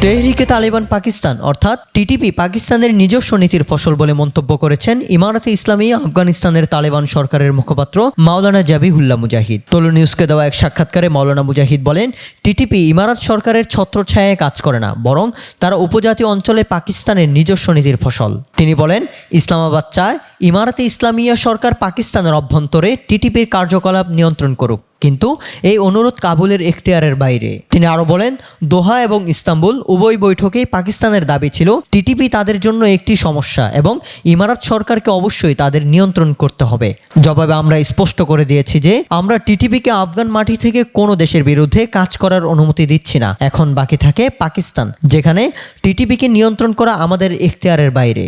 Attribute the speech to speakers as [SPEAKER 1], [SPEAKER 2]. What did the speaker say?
[SPEAKER 1] তেহরিকে তালেবান পাকিস্তান অর্থাৎ টিটিপি পাকিস্তানের নিজস্ব নীতির ফসল বলে মন্তব্য করেছেন ইমারাতে ইসলামী আফগানিস্তানের তালেবান সরকারের মুখপাত্র মাওলানা জাবিহুল্লাহ মুজাহিদ। তলু নিউজকে দেওয়া এক সাক্ষাৎকারে মাওলানা মুজাহিদ বলেন, টিটিপি ইমারাত সরকারের ছত্রছায়ায় কাজ করে না, বরং তারা উপজাতীয় অঞ্চলে পাকিস্তানের নিজস্ব নীতির ফসল। তিনি বলেন, ইসলামাবাদ চায় ইমারাতে ইসলামিয়া সরকার পাকিস্তানের অভ্যন্তরে টিটিপির কার্যকলাপ নিয়ন্ত্রণ করুক, কিন্তু এই অনুরোধ কাবুলের এখতিয়ারের বাইরে। তিনি আরো বলেন, দোহা এবং ইস্তাম্বুল উভয় বৈঠকেই পাকিস্তানের দাবি ছিল টিটিপি তাদের জন্য একটি সমস্যা এবং ইমারাত সরকারকে অবশ্যই তাদের নিয়ন্ত্রণ করতে হবে। জবাবে আমরা স্পষ্ট করে দিয়েছি যে আমরা টিটিপিকে আফগান মাটি থেকে কোনো দেশের বিরুদ্ধে কাজ করার অনুমতি দিচ্ছি না। এখন বাকি থাকে পাকিস্তান, যেখানে টিটিপিকে নিয়ন্ত্রণ করা আমাদের এখতিয়ারের বাইরে।